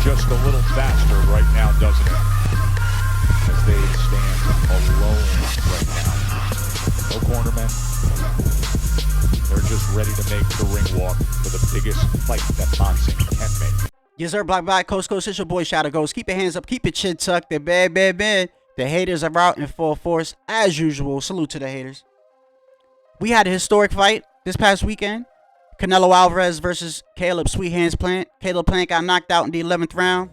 just a little faster right now, doesn't it? As they stand alone right now. No cornermen. They're just ready to make the ring walk for the biggest fight that boxing can make. Yes, sir. Black Coast. It's your boy Shadow Ghost. Keep your hands up. Keep your chin tucked. They're bad. The haters are out in full force as usual. Salute to the haters. We had a historic fight this past weekend. Canelo Alvarez versus Caleb Sweet Hands Plant. Caleb Plant got knocked out in the 11th round.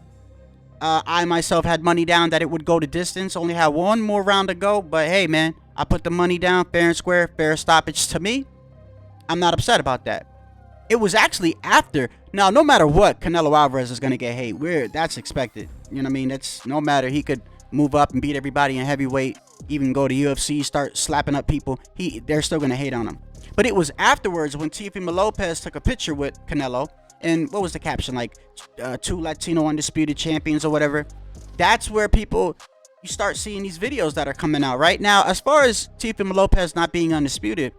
I myself had money down that it would go to distance. Only had one more round to go. But hey, man, I put the money down fair and square. Fair stoppage to me. I'm not upset about that. It was actually after. Now, no matter what, Canelo Alvarez is going to get hate. That's expected. You know what I mean? That's no matter. He could move up and beat everybody in heavyweight. Even go to UFC, start slapping up people. They're still going to hate on him. But it was afterwards when Teofimo Lopez took a picture with Canelo. And what was the caption? Like, two Latino undisputed champions or whatever. That's where you start seeing these videos that are coming out right now. As far as Teofimo Lopez not being undisputed,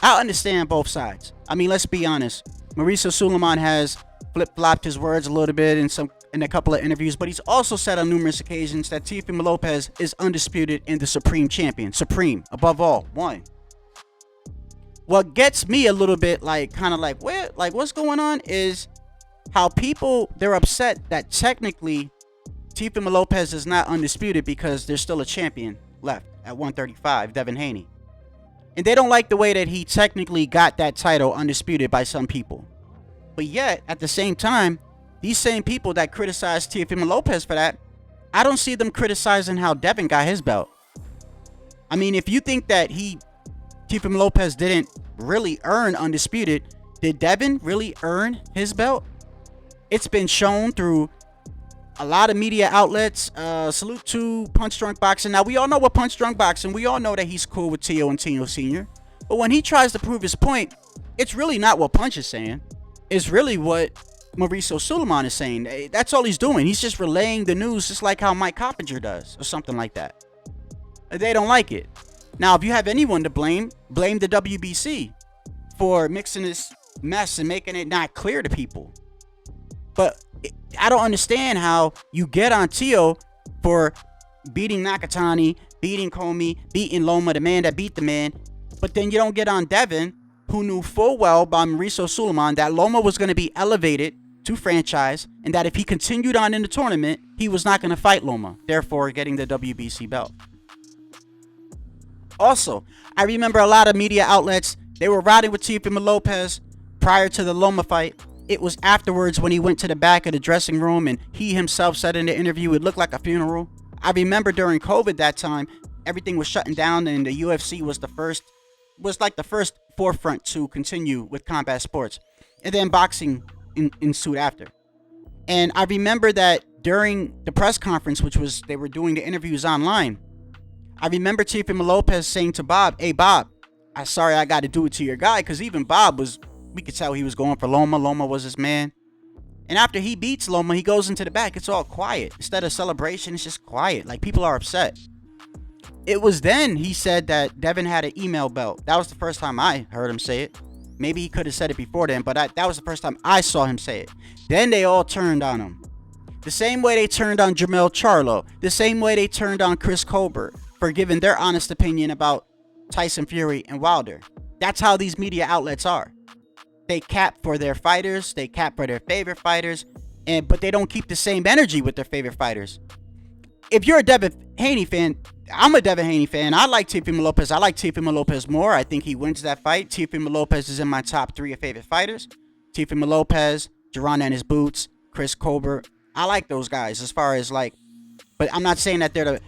I understand both sides. I mean, let's be honest. Mauricio Suleiman has flip-flopped his words a little bit in a couple of interviews, but he's also said on numerous occasions that Teofimo Lopez is undisputed and the supreme champion. Supreme, above all, one. What gets me a little bit what's going on is how they're upset that technically Teofimo Lopez is not undisputed because there's still a champion left at 135, Devin Haney. And they don't like the way that he technically got that title undisputed by some people. But yet, at the same time, these same people that criticize Teofimo Lopez for that, I don't see them criticizing how Devin got his belt. I mean, if you think that Teofimo Lopez didn't really earn undisputed, did Devin really earn his belt? It's been shown through a lot of media outlets. Salute to Punch Drunk Boxing. Now, we all know what Punch Drunk Boxing. We all know that he's cool with Tio and Tino Sr. But when he tries to prove his point, it's really not what Punch is saying. It's really what Mauricio Suleiman is saying. That's all he's doing. He's just relaying the news just like how Mike Coppinger does or something like that. They don't like it. Now, if you have anyone to blame the WBC for mixing this mess and making it not clear to people. But I don't understand how you get on Tio for beating Nakatani, beating Comey, beating Loma, the man that beat the man. But then you don't get on Devin, who knew full well by Mauricio Suleiman that Loma was going to be elevated to franchise and that if he continued on in the tournament, he was not going to fight Loma, therefore getting the WBC belt. Also, I remember a lot of media outlets, they were riding with Teofimo Lopez prior to the Loma fight. It was afterwards when he went to the back of the dressing room and he himself said in the interview it looked like a funeral. I remember during COVID that time, everything was shutting down and the UFC was the first forefront to continue with combat sports. And then boxing ensued after. And I remember that during the press conference, they were doing the interviews online, I remember Teofimo Lopez saying to Bob, "Hey Bob, I'm sorry I got to do it to your guy," because even Bob we could tell he was going for Loma. Loma was his man. And after he beats Loma, he goes into the back. It's all quiet. Instead of celebration, it's just quiet. Like people are upset. It was then he said that Devin had an email belt. That was the first time I heard him say it. Maybe he could have said it before then, but that was the first time I saw him say it. Then they all turned on him. The same way they turned on Jermell Charlo. The same way they turned on Chris Colbert for giving their honest opinion about Tyson Fury and Wilder. That's how these media outlets are. They cap for their fighters, they cap for their favorite fighters, but they don't keep the same energy with their favorite fighters. If you're a Devin Haney fan, I'm a Devin Haney fan. I like Teofimo Lopez. I like Teofimo Lopez more. I think he wins that fight. Teofimo Lopez is in my top 3 of favorite fighters. Teofimo Lopez, Jerron and his boots, Chris Colbert. I like those guys as far as but I'm not saying that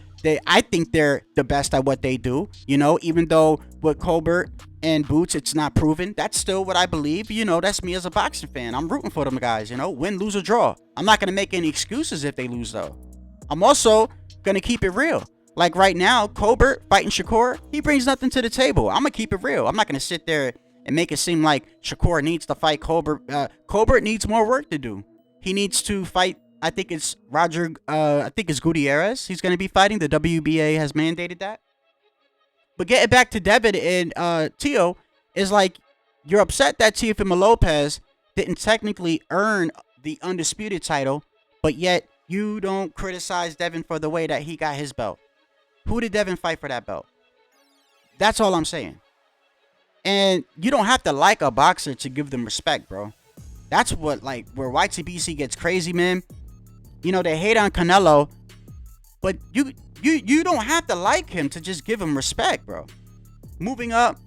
I think they're the best at what they do, even though with Colbert and Boots, it's not proven. That's still what I believe. That's me as a boxing fan. I'm rooting for them guys, win, lose, or draw. I'm not going to make any excuses if they lose, though. I'm also going to keep it real. Like right now, Colbert fighting Shakur, he brings nothing to the table. I'm going to keep it real. I'm not going to sit there and make it seem like Shakur needs to fight Colbert. Colbert needs more work to do. He needs to fight. I think it's Gutierrez he's going to be fighting. The WBA has mandated that. But getting back to Devin and Tio, is you're upset that Teofimo Lopez didn't technically earn the undisputed title, but yet you don't criticize Devin for the way that he got his belt. Who did Devin fight for that belt? That's all I'm saying. And you don't have to like a boxer to give them respect, bro. That's what, like, where YTBC gets crazy, man. You know, they hate on Canelo, but you don't have to like him to just give him respect, bro. Moving up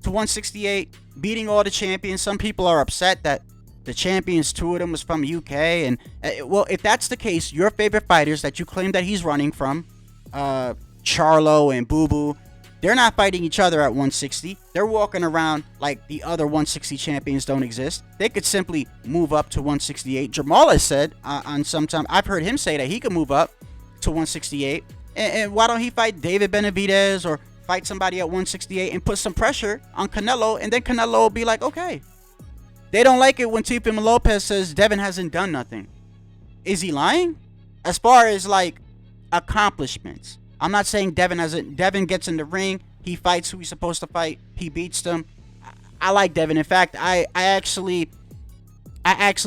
to 168, beating all the champions. Some people are upset that the champions, 2 of them was from UK. And, well, if that's the case, your favorite fighters that you claim that he's running from, Charlo and Boo Boo, they're not fighting each other at 160. They're walking around like the other 160 champions don't exist. They could simply move up to 168. Jamal has said on some time, I've heard him say that he could move up to 168. And why don't he fight David Benavidez or fight somebody at 168 and put some pressure on Canelo, and then Canelo will be like, okay. They don't like it when Teofimo Lopez says Devin hasn't done nothing. Is he lying? As far as like accomplishments, I'm not saying Devin hasn't. Devin gets in the ring, he fights who he's supposed to fight, he beats them. I like Devin. In fact, I actually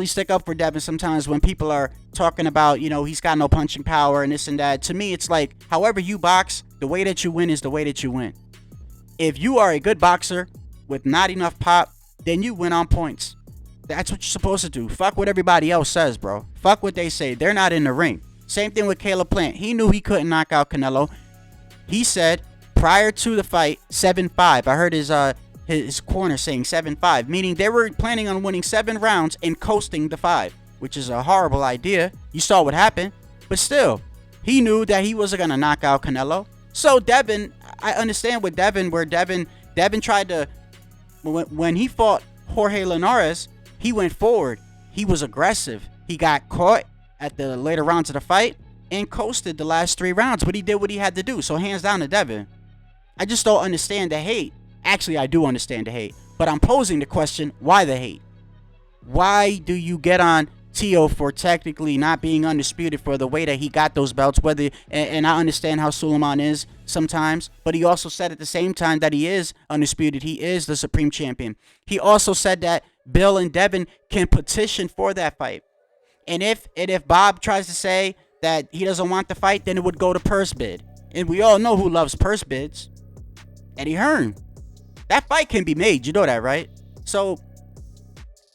stick up for Devin sometimes when people are talking about, you know, he's got no punching power and this and that. To me, it's like, however you box, the way that you win is the way that you win. If you are a good boxer with not enough pop, then you win on points. That's what you're supposed to do. Fuck what everybody else says, bro. Fuck what they say. They're not in the ring. Same thing with Caleb Plant. He knew he couldn't knock out Canelo. He said prior to the fight, 7-5. I heard his corner saying 7-5, meaning they were planning on winning 7 rounds and coasting the 5, which is a horrible idea. You saw what happened. But still, he knew that he wasn't going to knock out Canelo. So Devin, I understand with Devin, where Devin tried to, when he fought Jorge Linares, he went forward. He was aggressive. He got caught at the later rounds of the fight and coasted the last 3 rounds, but he did what he had to do. So hands down to Devin. I just don't understand the hate. Actually, I do understand the hate, but I'm posing the question, why the hate? Why do you get on Tio for technically not being undisputed for the way that he got those belts? Whether, and I understand how Suleiman is sometimes, but he also said at the same time that he is undisputed. He is the supreme champion. He also said that Bill and Devin can petition for that fight. And if Bob tries to say that he doesn't want the fight, then it would go to purse bid. And we all know who loves purse bids. Eddie Hearn. That fight can be made. You know that, right? So,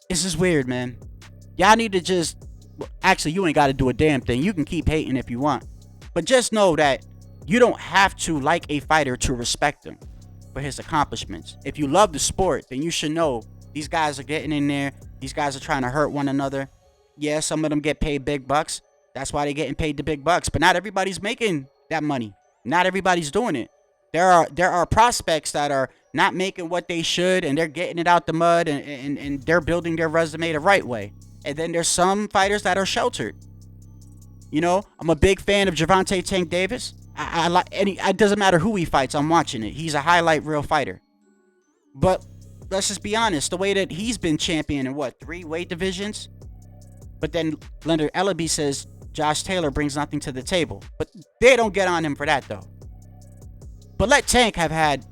this is weird, man. Y'all need to just... Actually, you ain't got to do a damn thing. You can keep hating if you want. But just know that you don't have to like a fighter to respect him for his accomplishments. If you love the sport, then you should know these guys are getting in there. These guys are trying to hurt one another. Yeah, some of them get paid big bucks. That's why they're getting paid the big bucks. But not everybody's making that money. Not everybody's doing it. There are prospects that are not making what they should, and they're getting it out the mud, and they're building their resume the right way. And then there's some fighters that are sheltered. You know, I'm a big fan of Gervonta Tank Davis. I like any. It doesn't matter who he fights. I'm watching it. He's a highlight reel fighter. But let's just be honest. The way that he's been champion in 3 weight divisions. But then Leonard Ellaby says Josh Taylor brings nothing to the table. But they don't get on him for that, though. But let Tank have had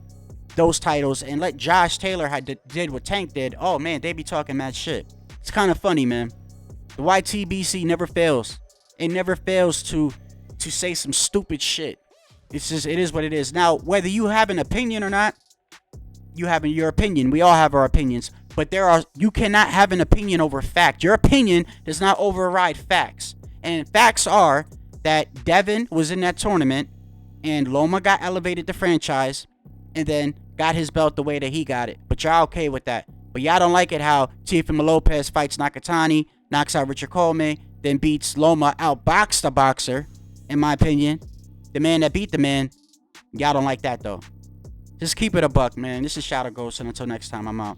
those titles, and let Josh Taylor did what Tank did. Oh, man, they be talking mad shit. It's kind of funny, man. The YTBC never fails. It never fails to say some stupid shit. It's just, it is what it is. Now, whether you have an opinion or not, you have your opinion. We all have our opinions. But you cannot have an opinion over fact. Your opinion does not override facts. And facts are that Devin was in that tournament and Loma got elevated to franchise and then got his belt the way that he got it. But y'all okay with that. But y'all don't like it how Teofimo Lopez fights Nakatani, knocks out Richard Coleman, then beats Loma, outboxed the boxer, in my opinion. The man that beat the man. Y'all don't like that, though. Just keep it a buck, man. This is Shadow Ghost, and until next time, I'm out.